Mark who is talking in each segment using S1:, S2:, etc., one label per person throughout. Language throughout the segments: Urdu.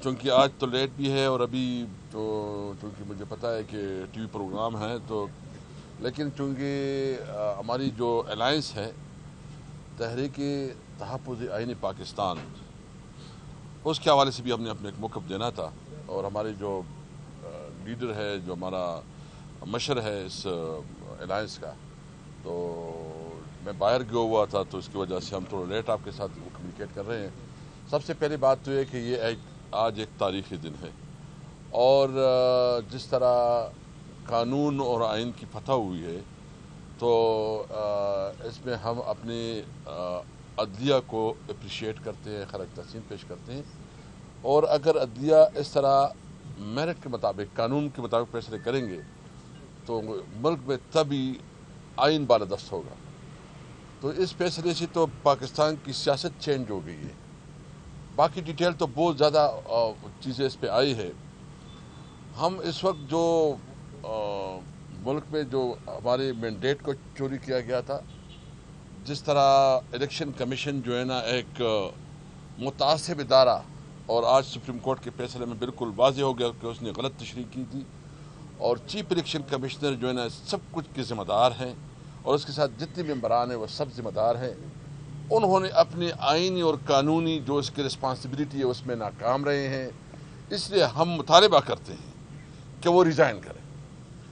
S1: چونکہ آج تو لیٹ بھی ہے اور ابھی تو چونکہ مجھے پتہ ہے کہ ٹی وی پروگرام ہے تو لیکن چونکہ ہماری جو الائنس ہے تحریک تحفظ آئین پاکستان اس کے حوالے سے بھی ہم نے اپنے ایک موقف دینا تھا اور ہمارے جو لیڈر ہے جو ہمارا مشر ہے اس الائنس کا تو میں باہر گیا ہوا تھا تو اس کی وجہ سے ہم تھوڑا لیٹ آپ کے ساتھ کمیونیکیٹ کر رہے ہیں. سب سے پہلی بات تو یہ کہ یہ آج ایک تاریخی دن ہے اور جس طرح قانون اور آئین کی فتح ہوئی ہے تو اس میں ہم اپنی عدلیہ کو اپریشیٹ کرتے ہیں, خراج تحسین پیش کرتے ہیں. اور اگر عدلیہ اس طرح میرٹ کے مطابق قانون کے مطابق فیصلے کریں گے تو ملک میں تبھی آئین بالادست ہوگا. تو اس فیصلے سے تو پاکستان کی سیاست چینج ہو گئی ہے. باقی ڈیٹیل تو بہت زیادہ چیزیں اس پہ آئی ہے. ہم اس وقت جو ملک میں جو ہمارے مینڈیٹ کو چوری کیا گیا تھا, جس طرح الیکشن کمیشن جو ہے نا ایک متعصب ادارہ, اور آج سپریم کورٹ کے فیصلے میں بالکل واضح ہو گیا کہ اس نے غلط تشریح کی تھی, اور چیف الیکشن کمشنر جو ہے نا سب کچھ کے ذمہ دار ہیں اور اس کے ساتھ جتنے ممبران ہیں وہ سب ذمہ دار ہیں. انہوں نے اپنی آئینی اور قانونی جو اس کی رسپانسبلٹی ہے اس میں ناکام رہے ہیں. اس لیے ہم مطالبہ کرتے ہیں کہ وہ ریزائن کریں.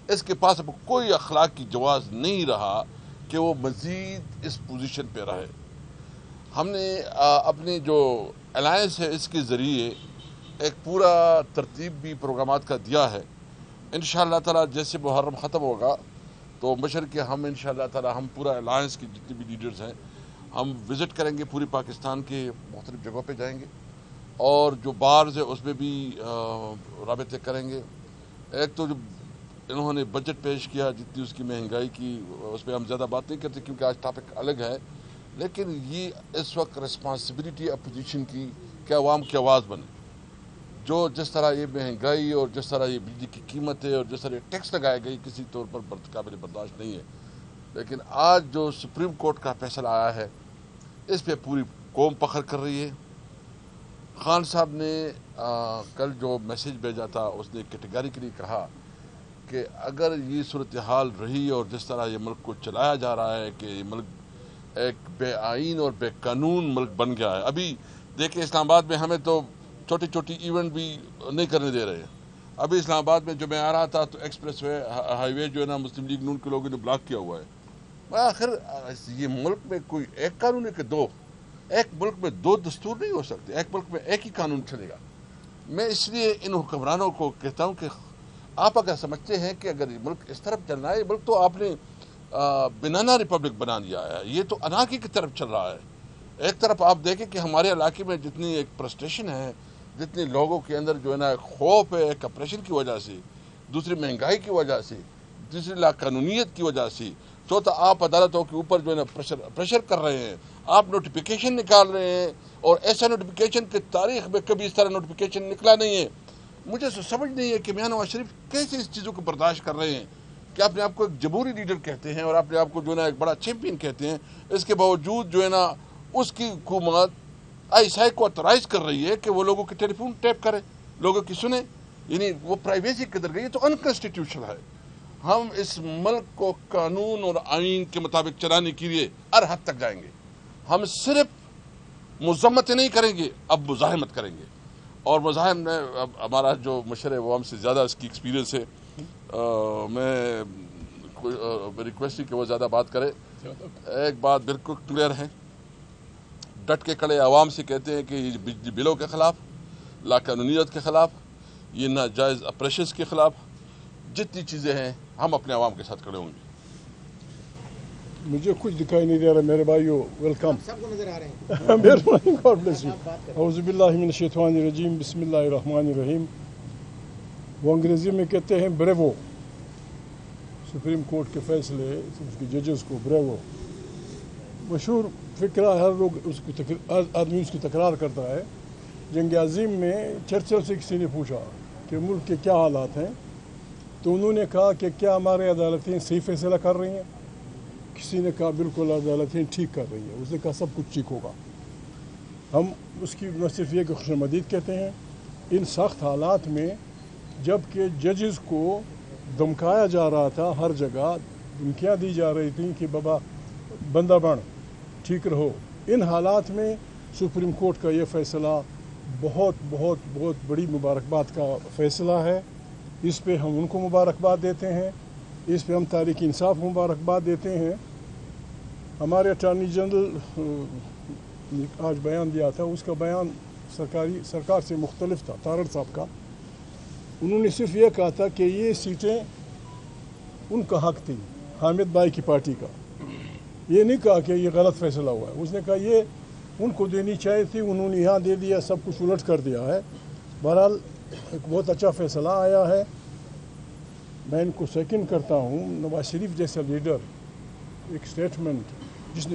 S1: اس کے پاس اب کوئی اخلاقی جواز نہیں رہا کہ وہ مزید اس پوزیشن پہ رہے. ہم نے اپنی جو الائنس ہے اس کے ذریعے ایک پورا ترتیب بھی پروگرامات کا دیا ہے. انشاءاللہ تعالی جیسے محرم ختم ہوگا تو مشر کے ہم انشاءاللہ تعالی ہم پورا الائنس کے جتنے بھی لیڈرز ہیں ہم وزٹ کریں گے, پوری پاکستان کے مختلف جگہوں پہ جائیں گے اور جو بارز ہے اس میں بھی رابطے کریں گے. ایک تو جو انہوں نے بجٹ پیش کیا جتنی اس کی مہنگائی کی اس پہ ہم زیادہ بات نہیں کرتے کیونکہ آج ٹاپک الگ ہے, لیکن یہ اس وقت رسپانسبلٹی اپوزیشن کی کہ عوام کی آواز بنے. جو جس طرح یہ مہنگائی اور جس طرح یہ بجلی کی قیمت ہے اور جس طرح یہ ٹیکس لگائے گئی کسی طور پر قابل برداشت نہیں ہے. لیکن آج جو سپریم کورٹ کا فیصلہ آیا ہے اس پہ پوری قوم فخر کر رہی ہے. خان صاحب نے کل جو میسیج بھیجا تھا اس نے کیٹیگریکلی کہا کہ اگر یہ صورتحال رہی اور جس طرح یہ ملک کو چلایا جا رہا ہے کہ یہ ملک ایک بے آئین اور بے قانون ملک بن گیا ہے. ابھی دیکھیں اسلام آباد میں ہمیں تو چھوٹی چھوٹی ایونٹ بھی نہیں کرنے دے رہے ہیں. ابھی اسلام آباد میں جو میں آ رہا تھا تو ایکسپریس وے ہائی وے جو ہے نا مسلم لیگ نون کے لوگوں نے بلاک کیا ہوا ہے. آخر یہ ملک میں کوئی ایک قانون ہے کہ دو, ایک ملک میں دو دستور نہیں ہو سکتے, ایک ملک میں ایک ہی قانون چلے گا. میں اس لیے ان حکمرانوں کو کہتا ہوں کہ آپ اگر سمجھتے ہیں کہ اگر یہ ملک اس طرف چلنا ہے, یہ ملک تو آپ نے بنانا ریپبلک بنا دیا ہے, یہ تو انارکی کی طرف چل رہا ہے. ایک طرف آپ دیکھیں کہ ہمارے علاقے میں جتنی ایک فرسٹریشن ہے, جتنے لوگوں کے اندر جو ہے نا خوف ہے ایک اپریشن کی وجہ سے, دوسری مہنگائی کی وجہ سے, تیسری لاقانونیت کی وجہ سے, چوتھا آپ عدالتوں کے اوپر جو ہے نا پریشر کر رہے ہیں, آپ نوٹیفیکیشن نکال رہے ہیں اور ایسا نوٹیفیکیشن کی تاریخ میں کبھی اس طرح نوٹیفیکیشن نکلا نہیں ہے. مجھے سمجھ نہیں ہے کہ میاں نواز شریف کیسے اس چیزوں کو برداشت کر رہے ہیں کہ اپنے آپ کو ایک جمہوری لیڈر کہتے ہیں اور اپنے آپ کو جو ہے نا ایک بڑا چیمپئن کہتے ہیں, اس کے باوجود جو ہے نا اس کی حکومت آئی کو اترائز کر رہی ہے کہ وہ لوگوں کے ٹیلی فون ٹیپ کرے, لوگوں کی سنیں. یعنی وہ پرائیویسی کدھر گئی, تو انکانسٹیٹیوشنل ہے. ہم اس ملک کو قانون اور آئین کے مطابق چلانے کے لیے ہر حد تک جائیں گے. ہم صرف مذمت نہیں کریں گے, اب مزاحمت کریں گے. اور مزاحم میں ہمارا جو مشر ہے وہ ہم سے زیادہ اس کی ایکسپیرینس ہے. میں ریکویسٹ کہ وہ زیادہ بات کرے. ایک بات بالکل کلیئر ہے, ڈٹ کے کھڑے عوام سے کہتے ہیں کہ یہ بجلی بلوں کے خلاف, لاقانونیت کے خلاف, یہ ناجائز اپریشنز کے خلاف, جتنی چیزیں ہیں ہم اپنے عوام کے ساتھ کھڑے ہوں گے.
S2: مجھے کچھ دکھائی نہیں دے رہا میرے بھائیو, ویلکم.
S3: سب کو نظر آ رہے ہیں.
S2: مہربانی, گاڈ بلیس یو. اعوذ باللہ من الشیطان الرجیم, بسم اللہ الرحمن الرحیم. وہ انگریزی میں کہتے ہیں بریوو. سپریم کورٹ کے فیصلے اس کے ججز کو بریوو. مشہور فکرہ ہر لوگ اس کو آدمی اس کی تکرار کرتا ہے. جنگ عظیم میں چرچل سے کسی نے پوچھا کہ ملک کے کیا حالات ہیں, تو انہوں نے کہا کہ کیا ہمارے عدالتیں صحیح فیصلہ کر رہی ہیں. کسی نے کہا بالکل عدالتیں ٹھیک کر رہی ہیں. اس نے کہا سب کچھ ٹھیک ہوگا. ہم اس کی نہ صرف یہ کہ خوش آمدید کہتے ہیں, ان سخت حالات میں جب کہ ججز کو دمکایا جا رہا تھا، ہر جگہ دھمکیاں دی جا رہی تھیں کہ بابا بندہ بن ٹھیک رہو، ان حالات میں سپریم کورٹ کا یہ فیصلہ بہت بہت بہت بڑی مبارکباد کا فیصلہ ہے. اس پہ ہم ان کو مبارکباد دیتے ہیں، اس پہ ہم تحریک انصاف مبارکباد دیتے ہیں. ہمارے اٹارنی جنرل آج بیان دیا تھا، اس کا بیان سرکار سے مختلف تھا، تارڑ صاحب کا. انہوں نے صرف یہ کہا تھا کہ یہ سیٹیں ان کا حق تھی، حامد بھائی کی پارٹی کا. یہ نہیں کہا کہ یہ غلط فیصلہ ہوا ہے. اس نے کہا یہ ان کو دینی چاہیے تھی، انہوں نے یہاں دے دیا، سب کچھ الٹ کر دیا ہے. بہرحال ایک بہت اچھا فیصلہ آیا ہے. میں ان کو سیکنڈ کرتا ہوں. نواز شریف جیسا لیڈر، ایک اسٹیٹمنٹ جس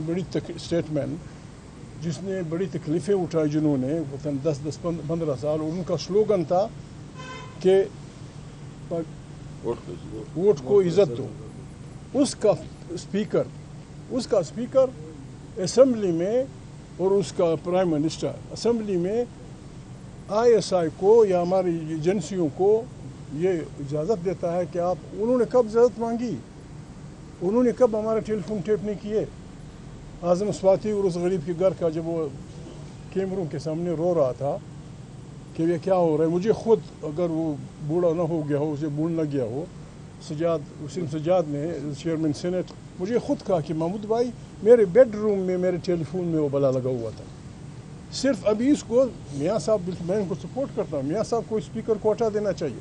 S2: نے بڑی تکلیفیں اٹھائی، جنہوں نے 10-15 سال، اور ان کا سلوگن تھا کہ ووٹ کو عزت دو. اس کا اسپیکر اسمبلی میں اور اس کا پرائم منسٹر اسمبلی میں ISI کو یا ہماری ایجنسیوں کو یہ اجازت دیتا ہے کہ انہوں نے کب اجازت مانگی؟ انہوں نے کب ہمارے ٹیلی فون ٹیپ نہیں کیے؟ اعظم اسواتی اور اس غریب کے گھر کا جب وہ کیمروں کے سامنے رو رہا تھا کہ یہ کیا ہو رہا ہے، مجھے خود، اگر وہ بوڑھا نہ ہو گیا ہو، اسے بھول نہ گیا ہو، وسیم سجاد نے، چیئرمین سینٹ، مجھے خود کہا کہ محمود بھائی میرے بیڈ روم میں میرے ٹیلی فون میں وہ بلا لگا ہوا تھا. صرف ابھی اس کو میاں صاحب، میں ان کو سپورٹ کرتا ہوں، میاں صاحب کو اسپیکر کو ہٹا دینا چاہیے،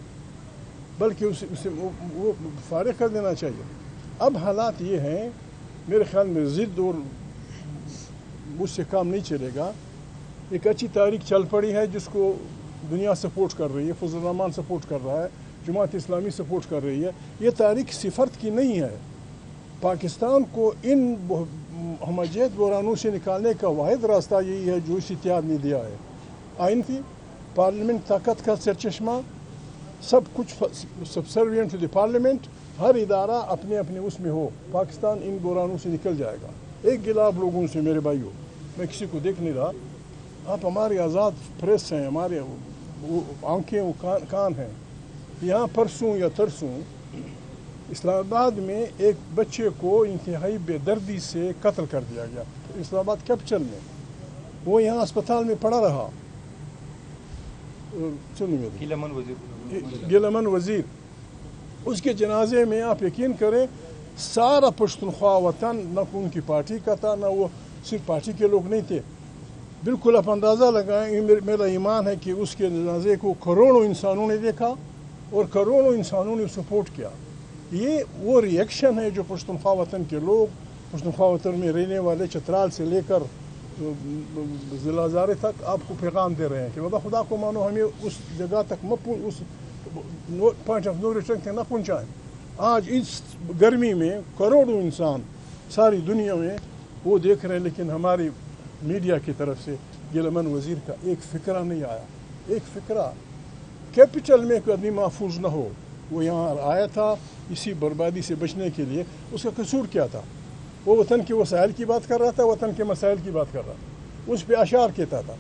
S2: بلکہ اسے وہ فارغ کر دینا چاہیے. اب حالات یہ ہیں، میرے خیال میں ضد اور مجھ سے کام نہیں چلے گا. ایک اچھی تاریخ چل پڑی ہے جس کو دنیا سپورٹ کر رہی ہے، فضل الرحمان سپورٹ کر رہا ہے، جماعت اسلامی سپورٹ کر رہی ہے. یہ تاریخ صفر کی نہیں ہے. پاکستان کو ان ہمجیت بحرانوں سے نکالنے کا واحد راستہ یہی ہے جو اس اتحاد نے دیا ہے. آئین کی پارلیمنٹ طاقت کا سرچشمہ، سب کچھ سبسروینٹ ٹو دی پارلیمنٹ، ہر ادارہ اپنے اپنے اس میں ہو. پاکستان ان بحرانوں سے نکل جائے گا. ایک گلہ آپ لوگوں سے میرے بھائیوں، میں کسی کو دیکھ نہیں رہا، آپ ہمارے آزاد پریس ہیں، ہمارے آنکھیں و کان ہیں. یہاں پرسوں یا ترسوں اسلام آباد میں ایک بچے کو انتہائی بے دردی سے قتل کر دیا گیا، اسلام آباد کیپٹل میں. وہ یہاں اسپتال میں پڑا رہا. گیلمن وزیر، اس کے جنازے میں آپ یقین کریں سارا پشتونخوا وطن، نہ ان کی پارٹی کا تھا، نہ وہ صرف پارٹی کے لوگ نہیں تھے. بالکل آپ اندازہ لگائیں، میرا ایمان ہے کہ اس کے جنازے کو کروڑوں انسانوں نے دیکھا اور کروڑوں انسانوں نے سپورٹ کیا. یہ وہ ری ایکشن ہے جو پشتونخوا وطن کے لوگ، پشتونخوا وطن میں رہنے والے چترال سے لے کر ضلع ہزارے تک آپ کو پیغام دے رہے ہیں کہ بابا خدا کو مانو، ہمیں اس جگہ تک اس پوائنٹ آف نو ریٹرن تک نہ پہنچائیں. آج اس گرمی میں کروڑوں انسان ساری دنیا میں وہ دیکھ رہے ہیں، لیکن ہماری میڈیا کی طرف سے گیلمن وزیر کا ایک فکرہ نہیں آیا. ایک فکرہ کیپٹل میں کوئی آدمی محفوظ نہ ہو. وہ یہاں آیا تھا اسی بربادی سے بچنے کے لیے. اس کا قصور کیا تھا؟ وہ وطن کے وسائل کی بات کر رہا تھا، وطن کے مسائل کی بات کر رہا تھا. اس پہ اشعار کہتا تھا.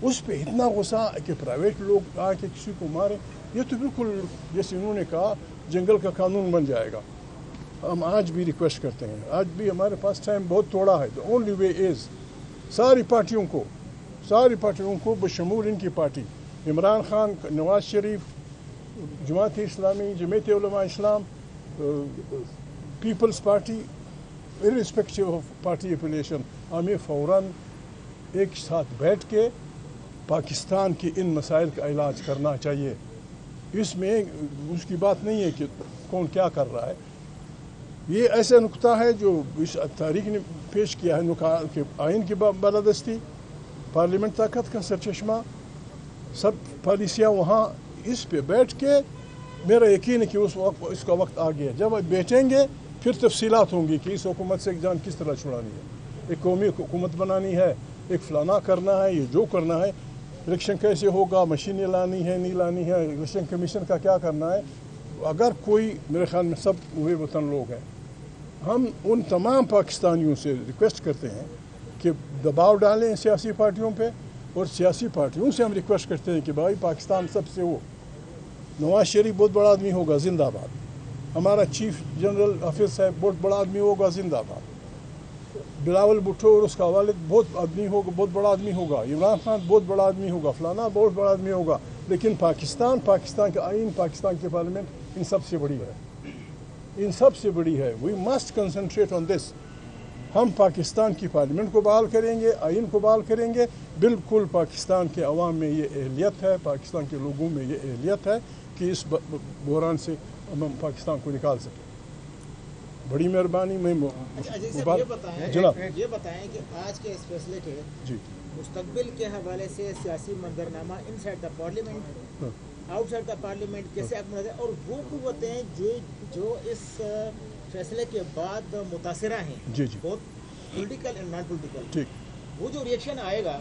S2: اس پہ اتنا غصہ کہ پرائیویٹ لوگ آ کے کسی کو مارے، یہ تو بالکل جیسے انہوں نے کہا جنگل کا قانون بن جائے گا. ہم آج بھی ریکویسٹ کرتے ہیں، آج بھی ہمارے پاس ٹائم بہت تھوڑا ہے. دا اونلی وے از ساری پارٹیوں کو بشمول ان کی party, Imran Khan, Nawaz Sharif, Jamaat Islami, Jamiat Ulema Islam, peoples party, irrespective of party affiliation, ہمیں فوراً ایک ساتھ بیٹھ کے پاکستان کے ان مسائل کا علاج کرنا چاہیے. اس میں اس کی بات نہیں ہے کہ کون کیا کر رہا ہے. یہ ایسا نقطہ ہے جو اس تاریخ نے پیش کیا ہے کہ آئین کی بالادستی، پارلیمنٹ طاقت کا سرچشمہ، سب پالیسیاں وہاں. اس پہ بیٹھ کے میرا یقین ہے کہ اس کا وقت آ گیا. جب بیٹھیں گے پھر تفصیلات ہوں گی کہ اس حکومت سے جان کس طرح چھڑانی ہے، ایک قومی حکومت بنانی ہے، ایک فلانا کرنا ہے، یہ جو کرنا ہے، الیکشن کیسے ہوگا، مشینیں لانی ہے نہیں لانی ہے، الیکشن کمیشن کا کیا کرنا ہے. اگر کوئی، میرے خیال میں سب ہوئے وطن لوگ ہیں، ہم ان تمام پاکستانیوں سے ریکویسٹ کرتے ہیں کہ دباؤ ڈالیں سیاسی پارٹیوں پہ، اور سیاسی پارٹیوں سے ہم ریکویسٹ کرتے ہیں کہ بھائی پاکستان سب سے ہو، نواز شریف بہت بڑا آدمی ہوگا زندہ باد، ہمارا چیف جنرل حافظ صاحب بہت بڑا آدمی ہوگا زندہ باد، بلاول بھٹو اور اس کا والد بہت آدمی ہوگا، بہت بڑا آدمی ہوگا، عمران خان بہت بڑا آدمی ہوگا، فلانا بہت بڑا آدمی ہوگا، لیکن پاکستان کا آئین، پاکستان کی پارلیمنٹ ان سب سے بڑی ہے، ان سب سے بڑی ہے۔ وی مسٹ کنسنٹریٹ آن دس۔ ہم پاکستان کی پارلیمنٹ کو بحال کریں گے، آئین کو بحال کریں گے، بالکل پاکستان کے عوام میں یہ اہلیت ہے، پاکستان کے لوگوں میں یہ اہلیت ہے کہ اس بحران سے ہم پاکستان کو نکال سکیں۔ بڑی مہربانی۔ میں
S3: یہ بتائیں کہ آج کے اس فیصلے کے مستقبل کے حوالے سے سیاسی منظرنامہ inside the parliament, outside the parliament کیسے آپ اور وہ قوتیں جو اس فیصلے کے بعد متاثرہ ہیں، بہت پولیٹیکل اینڈ نان پولیٹیکل، وہ جو ریئیکشن آئے گا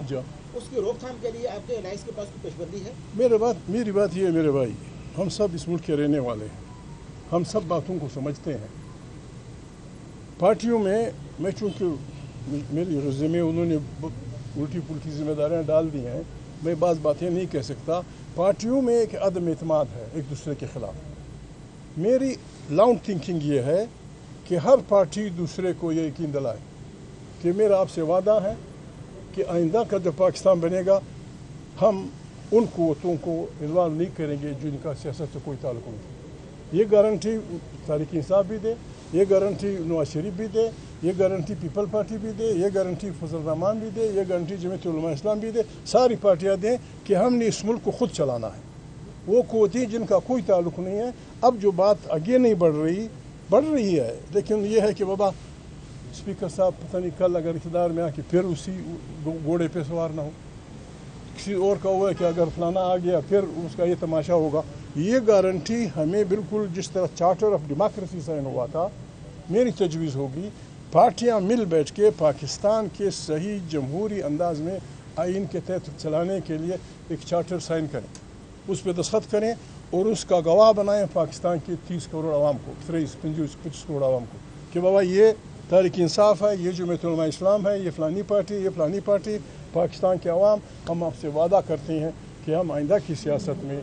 S3: اس کی روک تھام کے لیے آپ کے الائنس کے پاس کوئی پیش بندی ہے؟
S2: میری بات یہ ہے میرے بھائی، ہم سب اس ملک کے رہنے والے ہیں، ہم سب باتوں کو سمجھتے ہیں۔ پارٹیوں میں چونکہ میری رزے میں انہوں نے الٹی پلٹی ذمہ داریاں ڈال دی ہیں، میں بعض باتیں نہیں کہہ سکتا۔ پارٹیوں میں ایک عدم اعتماد ہے ایک دوسرے کے خلاف۔ میری لاؤنڈ تھنکنگ یہ ہے کہ ہر پارٹی دوسرے کو یہ یقین دلائے کہ میرا آپ سے وعدہ ہے کہ آئندہ کا جب پاکستان بنے گا ہم ان قوتوں کو انوالو نہیں کریں گے جن کا سیاست سے کوئی تعلق نہیں۔ یہ گارنٹی تحریک انصاف بھی دے، یہ گارنٹی نواز شریف بھی دے، یہ گارنٹی پیپل پارٹی بھی دے، یہ گارنٹی فضل الرحمان بھی دے، یہ گارنٹی جمعیت علماء اسلام بھی دے، ساری پارٹیاں دیں کہ ہم نے اس ملک کو خود چلانا ہے۔ وہ قوتیں جن کا کوئی تعلق نہیں ہے، اب جو بات آگے نہیں بڑھ رہی ہے، لیکن یہ ہے کہ بابا اسپیکر صاحب پتہ نہیں کل اگر اقتدار میں آ کے پھر اسی گھوڑے پہ سوار نہ ہو، کسی اور کا ہوا ہے کہ اگر فلانا آ گیا پھر اس کا یہ تماشا ہوگا۔ یہ گارنٹی ہمیں بالکل جس طرح چارٹر آف ڈیموکریسی سائن ہوا تھا، میری تجویز ہوگی پارٹیاں مل بیٹھ کے پاکستان کے صحیح جمہوری انداز میں آئین کے تحت چلانے کے لیے ایک چارٹر سائن کریں، اس پہ دستخط کریں اور اس کا گواہ بنائیں پاکستان کے 30 کروڑ عوام کو، 25 کروڑ عوام کو، کہ بابا یہ تحریک انصاف ہے، یہ جمعیت علماء اسلام ہے، یہ فلانی پارٹی، یہ فلانی پارٹی، پاکستان کے عوام، ہم آپ سے وعدہ کرتے ہیں کہ ہم آئندہ کی سیاست میں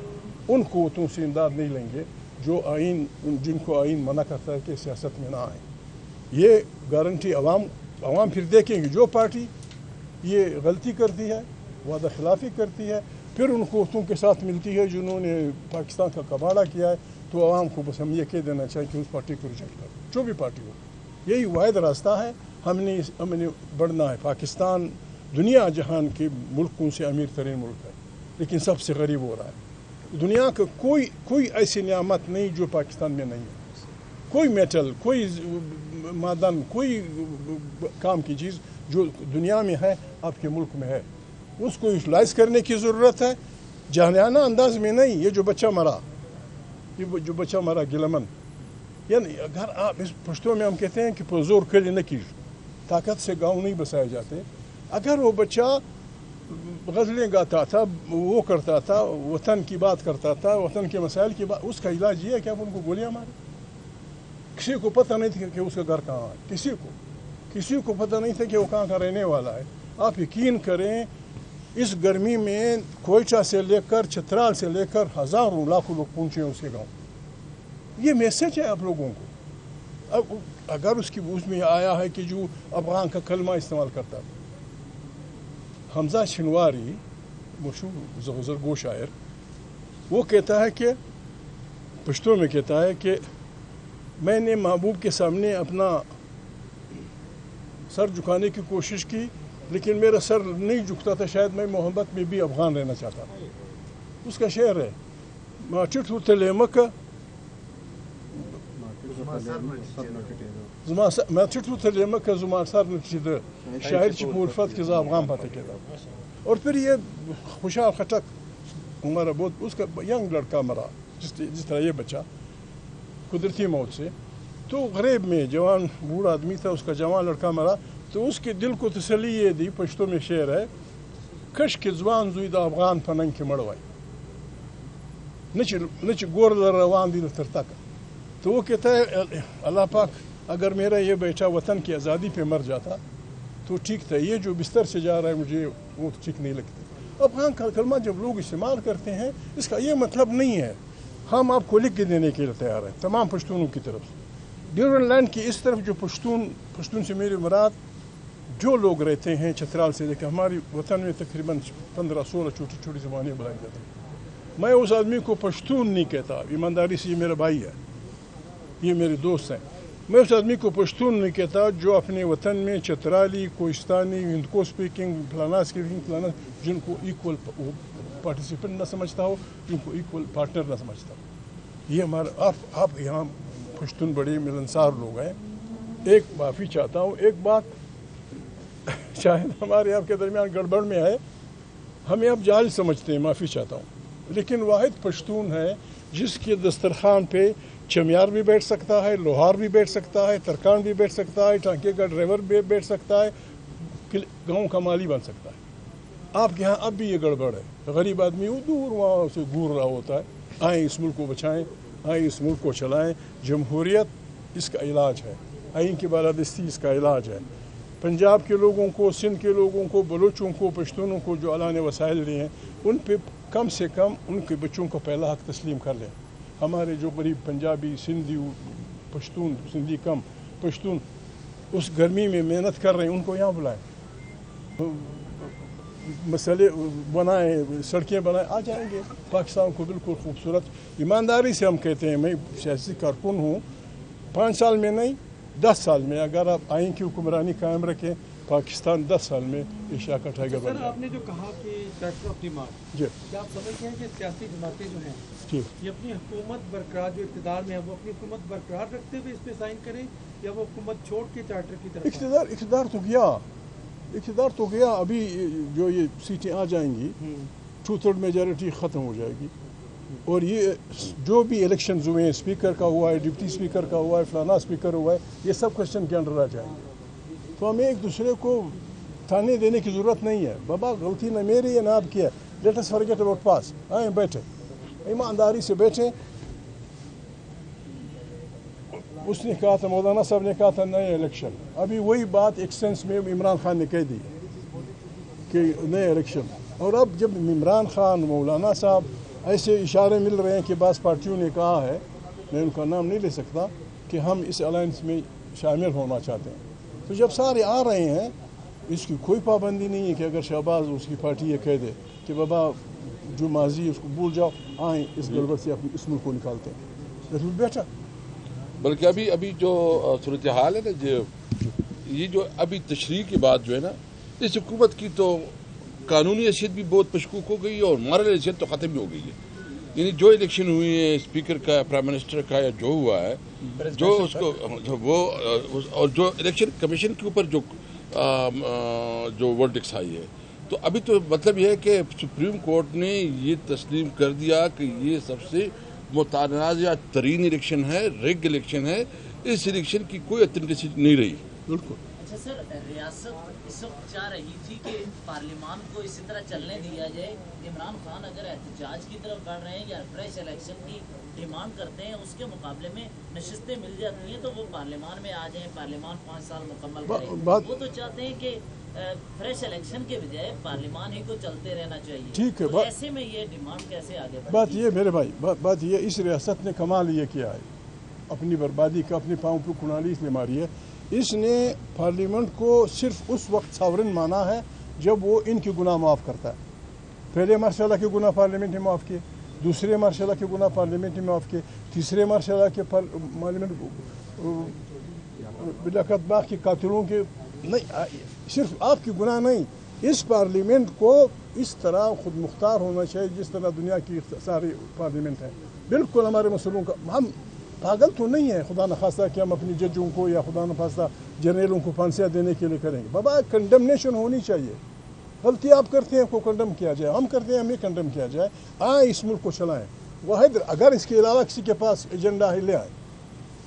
S2: ان قوتوں سے امداد نہیں لیں گے جو جن کو آئین منع کرتا ہے کہ سیاست میں نہ آئیں۔ یہ گارنٹی عوام پھر دیکھیں گے جو پارٹی یہ غلطی کرتی ہے، وعدہ خلافی کرتی ہے، پھر ان قوتوں کے ساتھ ملتی ہے جنہوں نے پاکستان کا کباڑہ کیا ہے، تو عوام کو بس ہم یہ کہہ دینا چاہیے کہ اس پارٹی کو ریجیکٹ کرو، جو بھی پارٹی ہو۔ یہی واحد راستہ ہے، ہم نے بڑھنا ہے۔ پاکستان دنیا جہان کے ملکوں سے امیر ترین ملک ہے، لیکن سب سے غریب ہو رہا ہے۔ دنیا کا کوئی ایسی نعمت نہیں جو پاکستان میں نہیں ہے، کوئی میٹل، کوئی معدن، کوئی کام کی چیز جو دنیا میں ہے آپ کے ملک میں ہے، اس کو یوٹیلائز کرنے کی ضرورت ہے، جہانیانہ انداز میں نہیں۔ یہ جو بچہ مرا گلمن، یعنی اگر آپ اس پشتوں میں ہم کہتے ہیں کہ زور کھلی نہ کی، طاقت سے گاؤں نہیں بسائے جاتے۔ اگر وہ بچہ غزلیں گاتا تھا، وہ کرتا تھا، وطن کی بات کرتا تھا، وطن کے مسائل کی بات، اس کا علاج یہ ہے کہ آپ ان کو گولیاں ماریں۔ کسی کو پتہ نہیں تھا کہ اس کا گھر کہاں ہے، کسی کو پتہ نہیں تھا کہ وہ کہاں کا رہنے والا ہے۔ آپ یقین کریں اس گرمی میں کوئٹہ سے لے کر چترال سے لے کر ہزاروں لاکھوں لوگ پہنچے ہیں اس کے گاؤں۔ یہ میسج ہے آپ لوگوں کو۔ اب اگر اس میں آیا ہے کہ جو افغان کا کلمہ استعمال کرتا تھا، حمزہ شنواری مشہور زرگو شاعر، وہ کہتا ہے کہ پشتوں میں کہتا ہے کہ میں نے محبوب کے سامنے اپنا سر جھکانے کی کوشش کی، لیکن میرا سر نہیں جھکتا تھا، شاید میں محبت میں بھی افغان رہنا چاہتا تھا۔ اس کا شعر ہے ماچٹو تلیمک ماچٹو تلیمک زمان سر نچید شاعر چی پورفت کے افغان پتہ کہتا۔ اور پھر یہ خوشحال خٹک ہمارا بہت اس کا ینگ لڑکا مرا، جس طرح یہ بچہ قدرتی موت سے، تو غریب میں جوان بوڑھا آدمی تھا، اس کا جوان لڑکا مرا، تو اس کے دل کو تسلی یہ دی، پشتوں میں شعر ہے، کش کے زبان زوی دا افغان پننگ کے مڑوائی نچ گور روان دی نتر تک۔ تو وہ کہتا ہے اللہ پاک اگر میرا یہ بیٹا وطن کی آزادی پہ مر جاتا تو ٹھیک تھا، یہ جو بستر سے جا رہا ہے مجھے وہ ٹھیک نہیں لگتا۔ افغان کا کلمہ جب لوگ استعمال کرتے ہیں اس کا یہ مطلب نہیں ہے ہم آپ کو لکھ کے دینے کے لیے تیار ہیں تمام پشتونوں کی طرف سے. ڈیورنٹ لینڈ کی اس طرف جو پشتون سے میری مراد جو لوگ رہتے ہیں چترال سے دیکھیں ہماری وطن میں تقریباً 15-16 چھوٹی چھوٹی زبانیں بلائی جاتی ہیں. میں اس آدمی کو پشتون نہیں کہتا, ایمانداری سے یہ میرا بھائی ہے, یہ میرے دوست ہیں. میں اس آدمی کو پشتون نہیں کہتا جو اپنے وطن میں چترالی, کوہستانی, ہندکو اسپیکنگ, فلانا اسپیکنگ, فلانا جن کو ایکول پارٹیسپینٹ نہ سمجھتا ہو, جن کو ایکول پارٹنر نہ سمجھتا ہو. یہ ہمارا آپ یہاں پشتون بڑے ملنسار لوگ ہیں. ایک معافی چاہتا ہوں, ایک بات شاید ہمارے آپ کے درمیان گڑبڑ میں ہے, ہمیں آپ جاہل سمجھتے ہیں, معافی چاہتا ہوں, لیکن واحد پشتون ہے جس کے دسترخوان پہ چمیار بھی بیٹھ سکتا ہے, لوہار بھی بیٹھ سکتا ہے, ترکان بھی بیٹھ سکتا ہے, ٹانکے کا ڈرائیور بھی بیٹھ سکتا ہے, گاؤں کا مالی بن سکتا ہے. آپ کے ہاں اب بھی یہ گڑبڑ ہے, غریب آدمی وہ دور وہاں سے گور رہا ہوتا ہے. آئیں اس ملک کو بچائیں, آئیں اس ملک کو چلائیں. جمہوریت اس کا علاج ہے, آئین کی بالادستی اس کا علاج ہے. پنجاب کے لوگوں کو, سندھ کے لوگوں کو, بلوچوں کو, پشتونوں کو جو اللہ نے وسائل دیے ہیں ان پہ کم سے کم ان کے بچوں کو پہلا حق تسلیم کر لیں. ہمارے جو غریب پنجابی, سندھی, پشتون, سندھی کم پشتون اس گرمی میں محنت کر رہے ہیں, ان کو یہاں بلائیں, مسئلے بنائیں, سڑکیں بنائیں, آ جائیں گے. پاکستان کو بالکل خوبصورت, ایمانداری سے ہم کہتے ہیں, میں سیاسی کارکن ہوں, 5 سال میں نہیں 10 سال میں اگر آپ آئین کی حکمرانی قائم رکھیں پاکستان 10 سال میں ایشیا کا ٹائیگر بن جائے.
S4: آپ نے جو کہا کہ چارٹر آف ڈیمانڈ, کیا آپ سمجھتے ہیں کہ سیاسی جماعتیں جو ہیں یہ اپنی حکومت برقرار, جو اقتدار میں ہے وہ اپنی حکومت برقرار رکھتے ہوئے اس پہ سائن کریں, یا وہ حکومت چھوڑ کے چارٹر کی طرف؟
S2: اقتدار تو گیا, ابھی جو یہ سیٹیں آ جائیں گی 2/3 میجارٹی ختم ہو جائے گی, اور یہ جو بھی الیکشنز ہوئے ہیں, اسپیکر کا ہوا ہے, ڈپٹی اسپیکر کا ہوا ہے, فلانا اسپیکر ہوا ہے, یہ سب کوسچن کے انڈر آ جائیں گے. تو ہمیں ایک دوسرے کو تانے دینے کی ضرورت نہیں ہے. بابا غلطی نہ میری ہے نہ آپ کی ہے, لیٹ اس فارگیٹ اباؤٹ پاس. آئیں بیٹھے, ایمانداری سے بیٹھیں. اس نے کہا تھا, مولانا صاحب نے کہا تھا نئے الیکشن, ابھی وہی بات ایک سینس میں عمران خان نے کہہ دی کہ نئے الیکشن. اور اب جب عمران خان, مولانا صاحب ایسے اشارے مل رہے ہیں کہ بعض پارٹیوں نے کہا ہے, میں ان کا نام نہیں لے سکتا, کہ ہم اس الائنس میں شامل ہونا چاہتے ہیں. تو جب سارے آ رہے ہیں, اس کی کوئی پابندی نہیں ہے کہ اگر شہباز اس کی پارٹی یہ کہہ دے کہ بابا جو ماضی اس کو بھول جاؤ, آئیں اس گڑبڑ سے اپنے اس ملک کو نکالتے ہیں. That will better.
S1: بلکہ ابھی جو صورتحال ہے نا, یہ جو ابھی تشریح کی بات جو ہے نا, اس حکومت کی تو قانونی حیثیت بھی بہت مشکوک ہو گئی ہے, اور مارل حیثیت تو ختم ہی ہو گئی ہے. یعنی جو الیکشن ہوئی ہے اسپیکر کا, پرائم منسٹر کا, یا جو ہوا ہے, جو اس کو وہ, اور جو الیکشن کمیشن کے اوپر جو ورڈکٹس آئی ہے, تو ابھی تو مطلب یہ ہے کہ سپریم کورٹ نے یہ تسلیم کر دیا کہ یہ سب سے متنازع ترین الیکشن ہے, ریگ الیکشن ہے. اس الیکشن کی کوئی اتھینٹسٹی نہیں رہی. بالکل.
S5: اچھا سر, ریاست اس وقت چاہ رہی تھی کہ پارلیمان کو اسی طرح چلنے دیا جائے. عمران خان اگر احتجاج کی طرف بڑھ رہے ہیں یا فریش الیکشن کی ڈیمانڈ کرتے ہیں, اس کے مقابلے میں نشستیں مل جاتی ہیں تو وہ پارلیمان میں آ جائیں, پارلیمان 5 سال مکمل کرے. وہ تو چاہتے ہیں کہ فریش الیکشن کے بجائے پارلیمان ہی کو چلتے رہنا چاہیے.
S2: ٹھیک ہے,
S5: ایسے میں یہ ڈیمانڈ کیسے آگے بڑھے؟
S2: بات یہ میرے بھائی, بات یہ, اس ریاست نے کمال یہ کیا ہے, اپنی بربادی کا اپنے پاؤں پہ کنالی اس نے ماری ہے. اس نے پارلیمنٹ کو صرف اس وقت ساورن مانا ہے جب وہ ان کے گناہ معاف کرتا ہے. پہلے مرحلہ کے گناہ پارلیمنٹ نے معاف کیے, دوسرے مرحلہ کے گناہ پارلیمنٹ نے معاف کیے, تیسرے مرحلہ کے پارلیمنٹ بلاکت باغ کے قاتلوں کے نہیں, صرف آپ کی گناہ نہیں, اس پارلیمنٹ کو اس طرح خود مختار ہونا چاہیے جس طرح دنیا کی ساری پارلیمنٹ ہیں. بالکل ہمارے مسئلوں کا, ہم پاگل تو نہیں ہے خدا نخواستہ کہ ہم اپنی ججوں کو یا خدا نخواستہ جرنیلوں کو پھانسیاں دینے کے لیے کریں گے. بابا کنڈمنیشن ہونی چاہیے. غلطی آپ کرتے ہیں کو کنڈم کیا جائے, ہم کرتے ہیں ہمیں کنڈم کیا جائے. آئیں اس ملک کو چلائیں. واحد اگر اس کے علاوہ کسی کے پاس ایجنڈا ہے لے آئیں.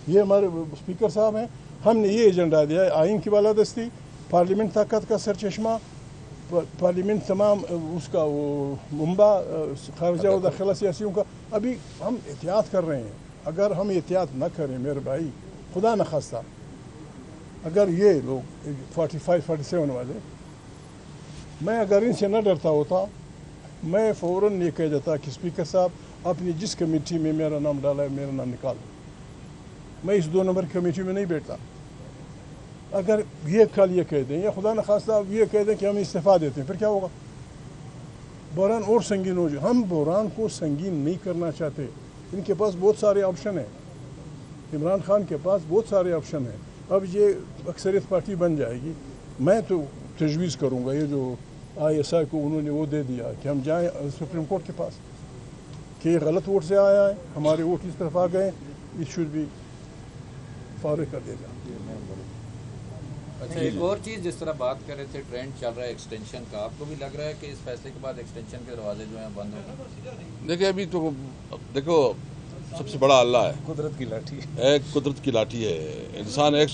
S2: یہ ہمارے اسپیکر صاحب ہیں, ہم نے یہ ایجنڈا دیا ہے, آئین کی بالادستی, پارلیمنٹ طاقت کا سر چشمہ, پارلیمنٹ تمام اس کا وہ منبع خارجہ و داخلہ سیاسیوں کا. ابھی ہم احتیاط کر رہے ہیں. اگر ہم احتیاط نہ کریں میرے بھائی, خدا نخواستہ اگر یہ لوگ 45-47 والے, میں اگر ان سے نہ ڈرتا ہوتا میں فوراً یہ کہہ دیتا کہ اسپیکر صاحب آپ نے جس کمیٹی میں میرا نام ڈالا ہے میرا نام نکال دو. میں اس 2 نمبر کمیٹی میں نہیں بیٹھتا. اگر یہ کل یہ کہہ دیں یا خدا نخواستہ آپ یہ کہہ دیں کہ ہم استعفیٰ دیتے ہیں پھر کیا ہوگا؟ بحران اور سنگین ہو جائے. ہم بحران کو سنگین نہیں کرنا چاہتے. ان کے پاس بہت سارے آپشن ہیں. عمران خان کے پاس بہت سارے آپشن ہیں. اب یہ اکثریت پارٹی بن جائے گی. میں تو تجویز کروں گا یہ جو ISI کو انہوں نے وہ دے دیا کہ ہم جائیں سپریم کورٹ کے پاس کہ یہ غلط ووٹ سے آیا ہے, ہمارے ووٹ اس طرف آ گئے, یہ شوڈ بھی فارغ کر دیا جائے.
S6: اچھا ایک اور چیز جس طرح بات کر رہے تھے ٹرینڈ چل رہا ہے ایکسٹینشن کا, آپ کو بھی لگ رہا ہے کہ اس فیصلے کے بعد ایکسٹینشن کے دروازے جو ہیں بند ہوں گے؟
S1: دیکھیں ابھی تو دیکھو سب سے بڑا اللہ ہے,
S7: قدرت کی لاٹھی
S1: ایک قدرت کی لاٹھی ہے. انسان ایک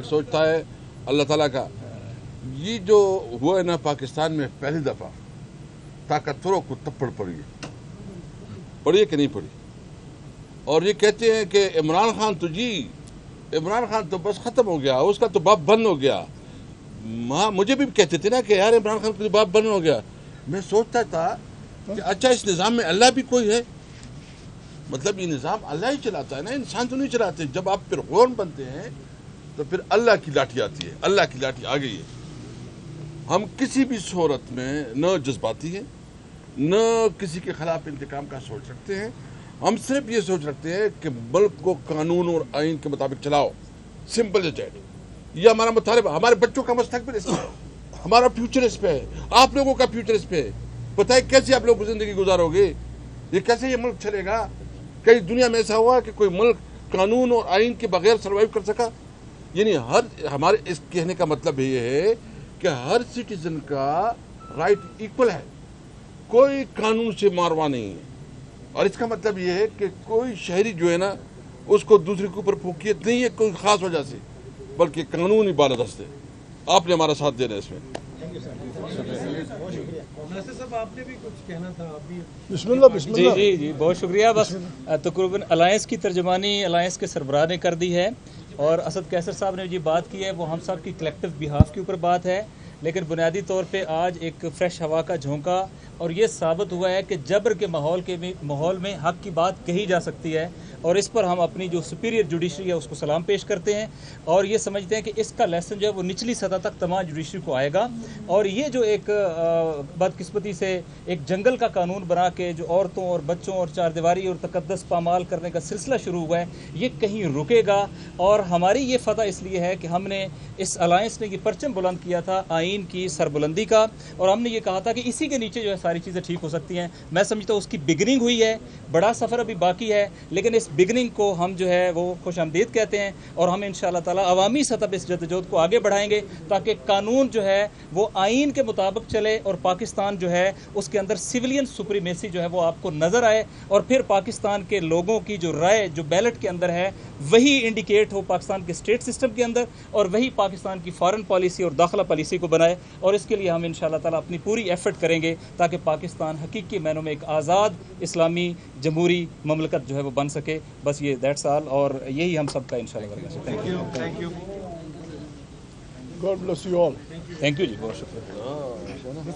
S1: سوچتا ہے اللہ تعالیٰ کا. یہ جو ہوا ہے نا پاکستان میں پہلی دفعہ طاقتوروں کو تپڑ پڑی ہے, پڑی ہے کہ نہیں پڑی؟ اور یہ کہتے ہیں کہ عمران خان تو بس ختم ہو گیا, اس کا تو باپ بند ہو گیا. مجھے بھی کہتے تھے نا کہ یار عمران خان کا باپ بند ہو گیا. میں سوچتا تھا کہ اچھا اس نظام میں اللہ بھی کوئی ہے, مطلب یہ نظام اللہ ہی چلاتا ہے نا, انسان تو نہیں چلاتے. جب آپ پھر غون بنتے ہیں تو پھر اللہ کی لاٹھی آتی ہے, اللہ کی لاٹھی آ گئی ہے. ہم کسی بھی صورت میں نہ جذباتی ہیں نہ کسی کے خلاف انتقام کا سوچ رکھتے ہیں. ہم صرف یہ سوچ رکھتے ہیں کہ ملک کو قانون اور آئین کے مطابق چلاؤ. Simple is that. یہ ہمارا مطالبہ, ہمارے بچوں کا مستقبل اس پہ ہے, ہمارا فیوچر اس پہ ہے, آپ لوگوں کا فیوچر اس پہ ہے. بتائیں کیسے آپ لوگ زندگی گزارو گے, یہ کیسے یہ ملک چلے گا؟ کئی دنیا میں ایسا ہوا کہ کوئی ملک قانون اور آئین کے بغیر سروائیو کر سکا؟ یعنی ہمارے اس کہنے کا مطلب یہ ہے کہ ہر سٹیزن کا رائٹ ایکول ہے, کوئی قانون سے ماروا نہیں ہے. اور اس کا مطلب یہ ہے کہ کوئی شہری جو ہے نا اس کو دوسرے کے اوپر فوقیت نہیں ہے کوئی خاص وجہ سے, بلکہ قانون ہی بالادست ہے. آپ نے ہمارا ساتھ دینا ہے اس میں.
S4: ناصر صاحب آپ نے بھی کچھ کہنا تھا, آپ بھی.
S2: بسم اللہ.
S7: جی بہت شکریہ. بس تقریباً الائنس کی ترجمانی الائنس کے سربراہ نے کر دی ہے, اور اسد قیصر صاحب نے جو بات کی ہے وہ ہم سب کی کلیکٹیو بہاف کے اوپر بات ہے. لیکن بنیادی طور پہ آج ایک فریش ہوا کا جھونکا, اور یہ ثابت ہوا ہے کہ جبر کے ماحول میں حق کی بات کہی جا سکتی ہے, اور اس پر ہم اپنی جو سپیریئر جوڈیشری ہے اس کو سلام پیش کرتے ہیں, اور یہ سمجھتے ہیں کہ اس کا لیسن جو ہے وہ نچلی سطح تک تمام جوڈیشری کو آئے گا. اور یہ جو ایک بدقسمتی سے ایک جنگل کا قانون بنا کے جو عورتوں اور بچوں اور چار دیواری اور تقدس پامال کرنے کا سلسلہ شروع ہوا ہے, یہ کہیں رکے گا. اور ہماری یہ فتح اس لیے ہے کہ ہم نے اس الائنس نے یہ پرچم بلند کیا تھا آئین کی سربلندی کا, اور ہم نے یہ کہا تھا کہ اسی کے نیچے جو ہے ساری چیزیں ٹھیک ہو سکتی ہیں. میں سمجھتا ہوں اس کی بگننگ ہوئی ہے, بڑا سفر ابھی باقی ہے, لیکن اس بگننگ کو ہم جو ہے وہ خوش آمدید کہتے ہیں, اور ہم انشاءاللہ تعالی عوامی سطح پہ اس جدوجہد کو آگے بڑھائیں گے تاکہ قانون جو ہے وہ آئین کے مطابق چلے, اور پاکستان جو ہے اس کے اندر سویلین سپریمیسی جو ہے وہ آپ کو نظر آئے, اور پھر پاکستان کے لوگوں کی جو رائے جو بیلٹ کے اندر ہے وہی انڈیکیٹ ہو پاکستان کے اسٹیٹ سسٹم کے اندر, اور وہی پاکستان کی فارن پالیسی اور داخلہ پالیسی کو بنائے. اور اس کے لیے ہم انشاءاللہ تعالی اپنی پوری ایفرٹ کریں گے تاکہ پاکستان حقیقی معنوں میں ایک آزاد اسلامی جمہوری مملکت جو ہے وہ بن سکے. بس یہ دیٹس آل, اور یہی ہم سب کا انشاءاللہ کریں گے.
S4: Thank you.
S2: God bless you all.
S7: Thank you جی, بہت شکریہ.